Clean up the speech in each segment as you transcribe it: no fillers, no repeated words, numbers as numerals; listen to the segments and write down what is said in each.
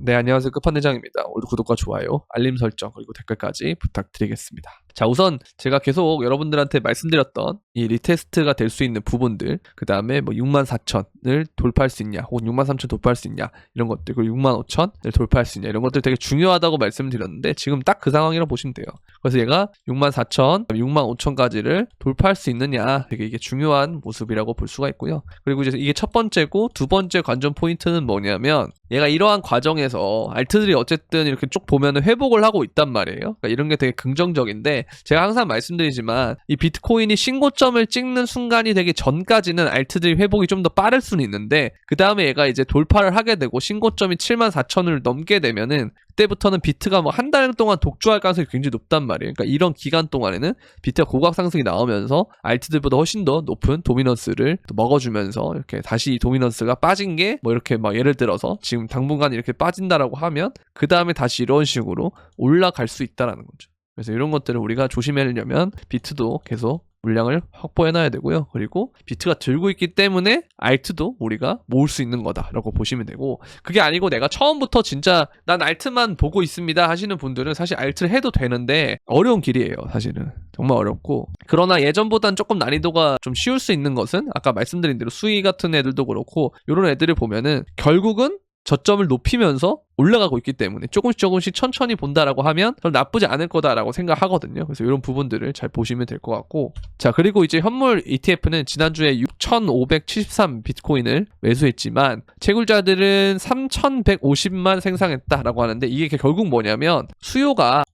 네, 안녕하세요. 끝판내장입니다. 오늘도 구독과 좋아요, 알림 설정, 그리고 댓글까지 부탁드리겠습니다. 자, 우선 제가 계속 여러분들한테 말씀드렸던 이 리테스트가 될 수 있는 부분들, 그 다음에 뭐 64,000을 돌파할 수 있냐, 혹은 63,000 돌파할 수 있냐, 이런 것들, 그리고 65,000을 돌파할 수 있냐, 이런 것들 되게 중요하다고 말씀드렸는데, 지금 딱 그 상황이라고 보시면 돼요. 그래서 얘가 64,000, 65,000까지를 돌파할 수 있느냐, 되게 이게 중요한 모습이라고 볼 수가 있고요. 그리고 이제 이게 첫 번째고, 두 번째 관전 포인트는 뭐냐면, 얘가 이러한 과정에서 알트들이 어쨌든 이렇게 쭉 보면은 회복을 하고 있단 말이에요. 그러니까 이런 게 되게 긍정적인데, 제가 항상 말씀드리지만 이 비트코인이 신고점을 찍는 순간이 되기 전까지는 알트들이 회복이 좀 더 빠를 수는 있는데, 그 다음에 얘가 이제 돌파를 하게 되고 신고점이 74,000을 넘게 되면은 그때부터는 비트가 뭐 한 달 동안 독주할 가능성이 굉장히 높단 말이에요. 그러니까 이런 기간 동안에는 비트가 고각 상승이 나오면서 알트들보다 훨씬 더 높은 도미넌스를 먹어주면서 이렇게 다시 이 도미넌스가 빠진 게 뭐 이렇게 막 예를 들어서 지금 당분간 이렇게 빠진다라고 하면 그 다음에 다시 이런 식으로 올라갈 수 있다라는 거죠. 그래서 이런 것들을 우리가 조심하려면 비트도 계속 물량을 확보해놔야 되고요. 그리고 비트가 들고 있기 때문에 알트도 우리가 모을 수 있는 거다라고 보시면 되고, 그게 아니고 내가 처음부터 진짜 난 알트만 보고 있습니다 하시는 분들은 사실 알트를 해도 되는데 어려운 길이에요. 사실은 정말 어렵고, 그러나 예전보단 조금 난이도가 좀 쉬울 수 있는 것은 아까 말씀드린 대로 수위 같은 애들도 그렇고 이런 애들을 보면은 결국은 저점을 높이면서 올라가고 있기 때문에 조금씩 천천히 본다라고 하면 전 나쁘지 않을 거다라고 생각하거든요. 그래서 이런 부분들을 잘 보시면 될 것 같고, 자, 그리고 이제 현물 ETF는 지난주에 6,573 비트코인을 매수했지만 채굴자들은 3,150만 생산했다라고 하는데, 이게 결국 뭐냐면 수요가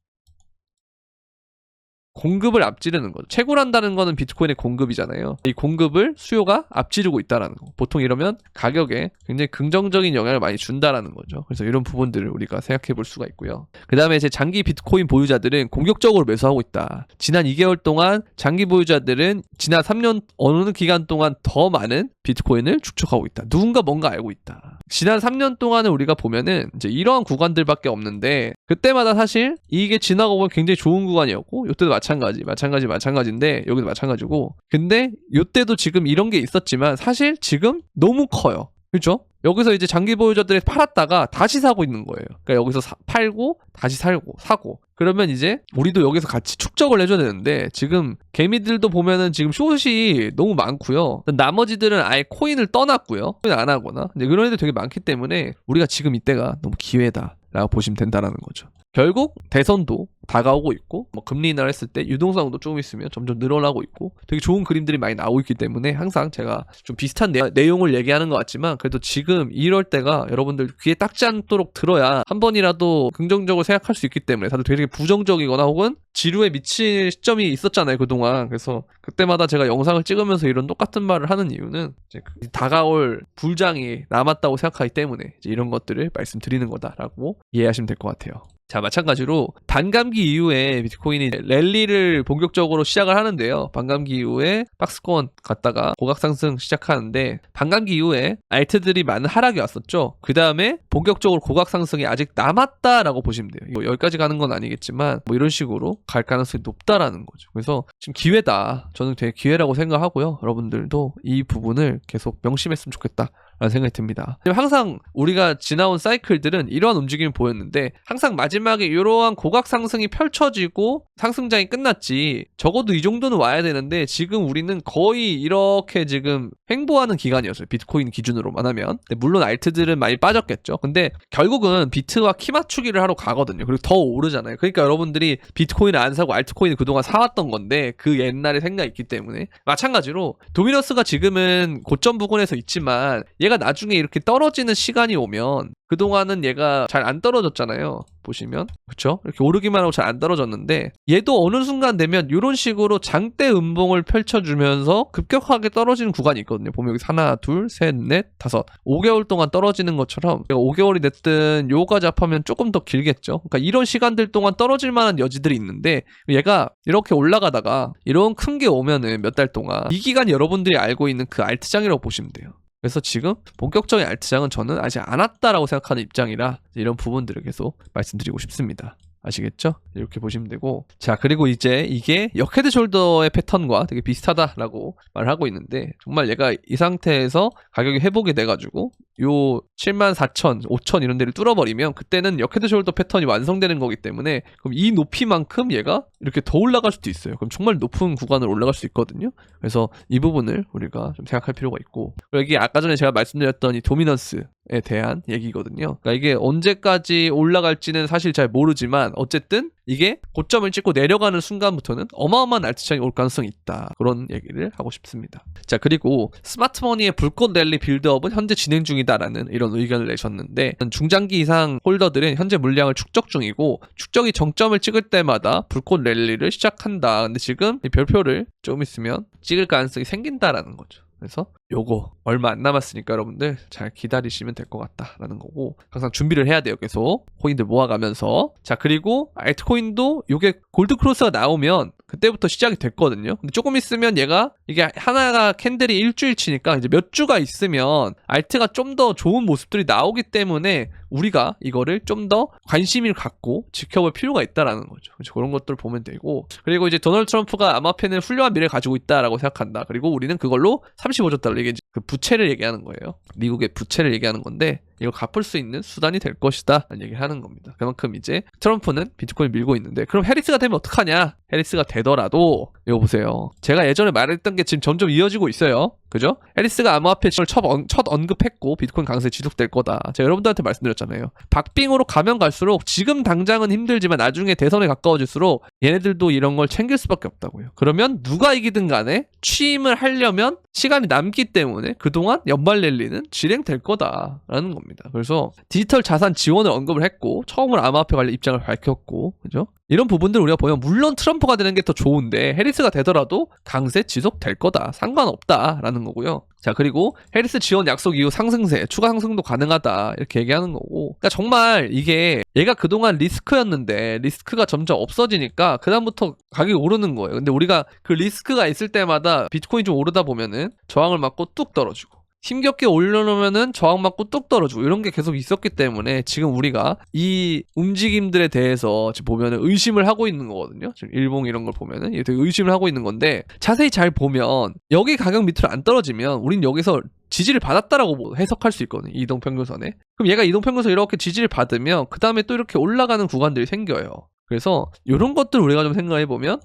공급을 앞지르는 거죠. 채굴한다는 거는 비트코인의 공급이잖아요. 이 공급을 수요가 앞지르고 있다는 거. 보통 이러면 가격에 굉장히 긍정적인 영향을 많이 준다라는 거죠. 그래서 이런 부분들을 우리가 생각해 볼 수가 있고요. 그 다음에 이제 장기 비트코인 보유자들은 공격적으로 매수하고 있다. 지난 2개월 동안 장기 보유자들은 지난 3년 어느 기간 동안 더 많은 비트코인을 축적하고 있다. 누군가 뭔가 알고 있다. 지난 3년 동안은 우리가 보면은 이제 이러한 구간들밖에 없는데, 그때마다 사실 이게 지나고 보면 굉장히 좋은 구간이었고, 이때도 마찬가지인데 여기도 마찬가지고, 근데 이때도 지금 이런 게 있었지만 사실 지금 너무 커요. 그렇죠? 여기서 이제 장기 보유자들이 팔았다가 다시 사고 있는 거예요. 그러니까 여기서 팔고 다시 사고 그러면 이제 우리도 여기서 같이 축적을 해줘야 되는데, 지금 개미들도 보면은 지금 숏이 너무 많고요. 나머지들은 아예 코인을 떠났고요. 코인 안 하거나 이제 그런 애들 되게 많기 때문에 우리가 지금 이때가 너무 기회다라고 보시면 된다라는 거죠. 결국 대선도 다가오고 있고, 뭐 금리 인하를 했을 때 유동성도 조금 있으면 점점 늘어나고 있고, 되게 좋은 그림들이 많이 나오고 있기 때문에 항상 제가 좀 비슷한 내용을 얘기하는 것 같지만, 그래도 지금 이럴 때가 여러분들 귀에 딱지 않도록 들어야 한 번이라도 긍정적으로 생각할 수 있기 때문에, 다들 되게 부정적이거나 혹은 지루에 미칠 시점이 있었잖아요, 그동안. 그래서 그때마다 제가 영상을 찍으면서 이런 똑같은 말을 하는 이유는 이제 다가올 불장이 남았다고 생각하기 때문에 이제 이런 것들을 말씀드리는 거다라고 이해하시면 될 것 같아요. 자, 마찬가지로 반감기 이후에 비트코인이 랠리를 본격적으로 시작을 하는데요. 반감기 이후에 박스권 갔다가 고각 상승 시작하는데, 반감기 이후에 알트들이 많은 하락이 왔었죠. 그 다음에 본격적으로 고각 상승이 아직 남았다라고 보시면 돼요. 이거 여기까지 가는 건 아니겠지만 뭐 이런 식으로 갈 가능성이 높다라는 거죠. 그래서 지금 기회다. 저는 되게 기회라고 생각하고요. 여러분들도 이 부분을 계속 명심했으면 좋겠다 라는 생각이 듭니다. 항상 우리가 지나온 사이클들은 이러한 움직임을 보였는데, 항상 마지막에 이러한 고각 상승이 펼쳐지고 상승장이 끝났지, 적어도 이 정도는 와야 되는데 지금 우리는 거의 이렇게 지금 횡보하는 기간이었어요. 비트코인 기준으로만 하면. 물론 알트들은 많이 빠졌겠죠. 근데 결국은 비트와 키 맞추기를 하러 가거든요. 그리고 더 오르잖아요. 그러니까 여러분들이 비트코인을 안 사고 알트코인을 그동안 사왔던 건데, 그 옛날에 생각이 있기 때문에. 마찬가지로 도미너스가 지금은 고점 부근에서 있지만 얘가 나중에 이렇게 떨어지는 시간이 오면, 그동안은 얘가 잘 안 떨어졌잖아요. 보시면 그쵸? 이렇게 오르기만 하고 잘 안 떨어졌는데, 얘도 어느 순간 되면 이런 식으로 장대 음봉을 펼쳐주면서 급격하게 떨어지는 구간이 있거든요. 보면 여기 하나, 둘, 셋, 넷, 다섯, 5개월 동안 떨어지는 것처럼, 5개월이 됐든 요거까지 합하면 조금 더 길겠죠. 그러니까 이런 시간들 동안 떨어질 만한 여지들이 있는데, 얘가 이렇게 올라가다가 이런 큰 게 오면은 몇 달 동안, 이 기간이 여러분들이 알고 있는 그 알트장이라고 보시면 돼요. 그래서 지금 본격적인 알트장은 저는 아직 안 왔다라고 생각하는 입장이라 이런 부분들을 계속 말씀드리고 싶습니다. 아시겠죠? 이렇게 보시면 되고, 자, 그리고 이제 이게 역헤드 숄더의 패턴과 되게 비슷하다라고 말을 하고 있는데, 정말 얘가 이 상태에서 가격이 회복이 돼가지고 요 74,000, 5,000 이런 데를 뚫어버리면 그때는 역헤드 숄더 패턴이 완성되는 거기 때문에 그럼 이 높이만큼 얘가 이렇게 더 올라갈 수도 있어요. 그럼 정말 높은 구간을 올라갈 수 있거든요. 그래서 이 부분을 우리가 좀 생각할 필요가 있고, 여기 아까 전에 제가 말씀드렸던 이 도미넌스에 대한 얘기거든요. 그러니까 이게 언제까지 올라갈지는 사실 잘 모르지만 어쨌든 이게 고점을 찍고 내려가는 순간부터는 어마어마한 알트장이 올 가능성이 있다. 그런 얘기를 하고 싶습니다. 자, 그리고 스마트머니의 불꽃 랠리 빌드업은 현재 진행 중이다라는 이런 의견을 내셨는데, 중장기 이상 홀더들은 현재 물량을 축적 중이고 축적이 정점을 찍을 때마다 불꽃 랠리를 시작한다. 근데 지금 이 별표를 좀 있으면 찍을 가능성이 생긴다라는 거죠. 그래서 요거 얼마 안 남았으니까 여러분들 잘 기다리시면 될 것 같다라는 거고, 항상 준비를 해야 돼요. 계속 코인들 모아가면서. 자, 그리고 알트코인도 요게 골드 크로스가 나오면 그때부터 시작이 됐거든요. 근데 조금 있으면 얘가 이게 하나가 캔들이 일주일치니까 이제 몇 주가 있으면 알트가 좀 더 좋은 모습들이 나오기 때문에 우리가 이거를 좀 더 관심을 갖고 지켜볼 필요가 있다라는 거죠. 그래서 그런 것들 보면 되고, 그리고 이제 도널드 트럼프가 암호화폐는 훌륭한 미래를 가지고 있다라고 생각한다. 그리고 우리는 그걸로 35조 달러, 이게 그 부채를 얘기하는 거예요. 미국의 부채를 얘기하는 건데 이걸 갚을 수 있는 수단이 될 것이다 라는 얘기를 하는 겁니다. 그만큼 이제 트럼프는 비트코인 밀고 있는데, 그럼 해리스가 되면 어떡하냐? 해리스가 되더라도 이거 보세요. 제가 예전에 말했던 게 지금 점점 이어지고 있어요. 그죠? 해리스가 암호화폐 첫 언급했고 비트코인 강세 지속될 거다. 제가 여러분들한테 말씀드렸잖아요. 박빙으로 가면 갈수록 지금 당장은 힘들지만 나중에 대선에 가까워질수록 얘네들도 이런 걸 챙길 수밖에 없다고요. 그러면 누가 이기든 간에 취임을 하려면 시간이 남기 때문에 그동안 연말 랠리는 진행될 거다라는 겁니다. 그래서 디지털 자산 지원을 언급을 했고 처음으로 암호화폐 관련 입장을 밝혔고, 그죠? 이런 부분들 우리가 보면 물론 트럼프가 되는 게 더 좋은데 해리스가 되더라도 강세 지속될 거다. 상관없다라는 거고요. 자, 그리고 해리스 지원 약속 이후 상승세, 추가 상승도 가능하다 이렇게 얘기하는 거고, 그러니까 정말 이게 얘가 그동안 리스크였는데 리스크가 점점 없어지니까 그다음부터 가격이 오르는 거예요. 근데 우리가 그 리스크가 있을 때마다 비트코인 좀 오르다 보면은 저항을 맞고 뚝 떨어지고, 힘겹게 올려놓으면은 저항받고 뚝 떨어지고, 이런 게 계속 있었기 때문에 지금 우리가 이 움직임들에 대해서 지금 보면은 의심을 하고 있는 거거든요. 지금 일봉 이런 걸 보면은 되게 의심을 하고 있는 건데, 자세히 잘 보면 여기 가격 밑으로 안 떨어지면 우린 여기서 지지를 받았다라고 해석할 수 있거든요. 이동평균선에. 그럼 얘가 이동평균선 이렇게 지지를 받으면 그 다음에 또 이렇게 올라가는 구간들이 생겨요. 그래서 이런 것들 우리가 좀 생각해보면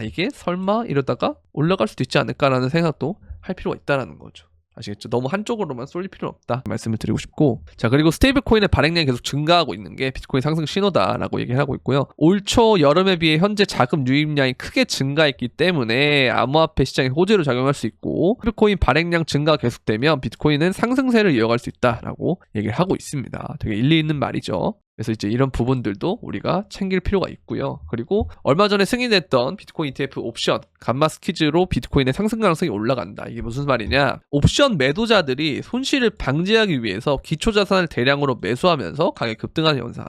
이게 설마 이러다가 올라갈 수도 있지 않을까라는 생각도 할 필요가 있다라는 거죠. 아시겠죠? 너무 한쪽으로만 쏠릴 필요는 없다 말씀을 드리고 싶고, 자, 그리고 스테이블 코인의 발행량이 계속 증가하고 있는 게 비트코인 상승 신호다라고 얘기를 하고 있고요. 올 초 여름에 비해 현재 자금 유입량이 크게 증가했기 때문에 암호화폐 시장에 호재로 작용할 수 있고, 스테이블 코인 발행량 증가가 계속되면 비트코인은 상승세를 이어갈 수 있다라고 얘기를 하고 있습니다. 되게 일리 있는 말이죠. 그래서 이제 이런 부분들도 우리가 챙길 필요가 있고요. 그리고 얼마 전에 승인했던 비트코인 ETF 옵션 감마 스퀴즈로 비트코인의 상승 가능성이 올라간다. 이게 무슨 말이냐? 옵션 매도자들이 손실을 방지하기 위해서 기초 자산을 대량으로 매수하면서 가격이 급등하는 현상.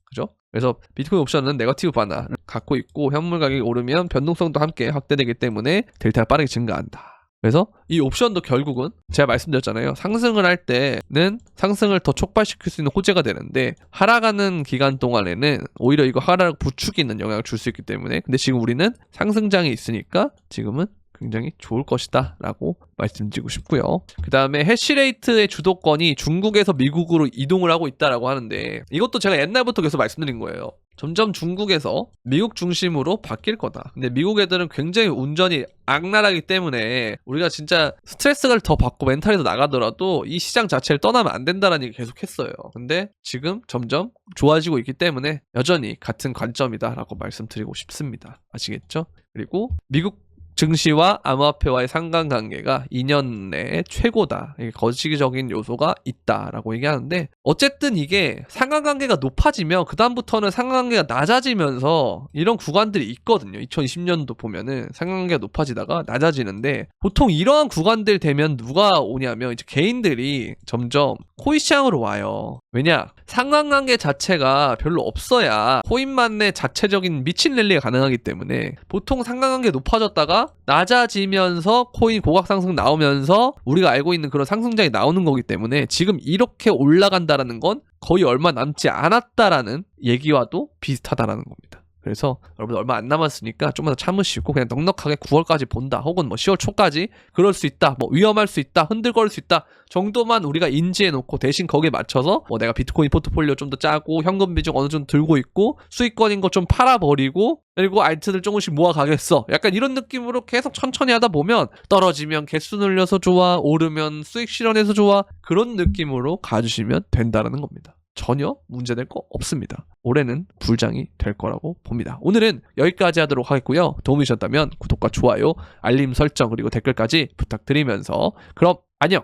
그죠? 그래서 비트코인 옵션은 네거티브 반화를 갖고 있고 현물 가격이 오르면 변동성도 함께 확대되기 때문에 델타가 빠르게 증가한다. 그래서 이 옵션도 결국은 제가 말씀드렸잖아요. 상승을 할 때는 상승을 더 촉발시킬 수 있는 호재가 되는데, 하락하는 기간 동안에는 오히려 이거 하락 부추기는 영향을 줄 수 있기 때문에, 근데 지금 우리는 상승장이 있으니까 지금은 굉장히 좋을 것이다 라고 말씀드리고 싶고요. 그 다음에 해시레이트의 주도권이 중국에서 미국으로 이동을 하고 있다라고 하는데, 이것도 제가 옛날부터 계속 말씀드린 거예요. 점점 중국에서 미국 중심으로 바뀔 거다. 근데 미국 애들은 굉장히 운전이 악랄하기 때문에 우리가 진짜 스트레스를 더 받고 멘탈이 더 나가더라도 이 시장 자체를 떠나면 안 된다는 얘기 계속 했어요. 근데 지금 점점 좋아지고 있기 때문에 여전히 같은 관점이다라고 말씀드리고 싶습니다. 아시겠죠? 그리고 미국 증시와 암호화폐와의 상관관계가 2년 내에 최고다. 이게 거시기적인 요소가 있다라고 얘기하는데, 어쨌든 이게 상관관계가 높아지면 그 다음부터는 상관관계가 낮아지면서 이런 구간들이 있거든요. 2020년도 보면은 상관관계가 높아지다가 낮아지는데, 보통 이러한 구간들 되면 누가 오냐면 이제 개인들이 점점 코인 시장으로 와요. 왜냐? 상관관계 자체가 별로 없어야 코인만의 자체적인 미친 랠리가 가능하기 때문에, 보통 상관관계 높아졌다가 낮아지면서 코인 고각 상승 나오면서 우리가 알고 있는 그런 상승장이 나오는 거기 때문에, 지금 이렇게 올라간다라는 건 거의 얼마 남지 않았다라는 얘기와도 비슷하다라는 겁니다. 그래서 여러분 얼마 안 남았으니까 좀만 더 참으시고 그냥 넉넉하게 9월까지 본다 혹은 뭐 10월 초까지 그럴 수 있다 뭐 위험할 수 있다 흔들거릴 수 있다 정도만 우리가 인지해 놓고 대신 거기에 맞춰서 뭐 내가 비트코인 포트폴리오 좀 더 짜고 현금 비중 어느 정도 들고 있고 수익권인 거 좀 팔아버리고 그리고 알트들 조금씩 모아가겠어 약간 이런 느낌으로 계속 천천히 하다 보면 떨어지면 개수 늘려서 좋아 오르면 수익 실현해서 좋아 그런 느낌으로 가주시면 된다는 겁니다. 전혀 문제될 거 없습니다. 올해는 불장이 될 거라고 봅니다. 오늘은 여기까지 하도록 하겠고요. 도움이 되셨다면 구독과 좋아요, 알림 설정 그리고 댓글까지 부탁드리면서 그럼 안녕!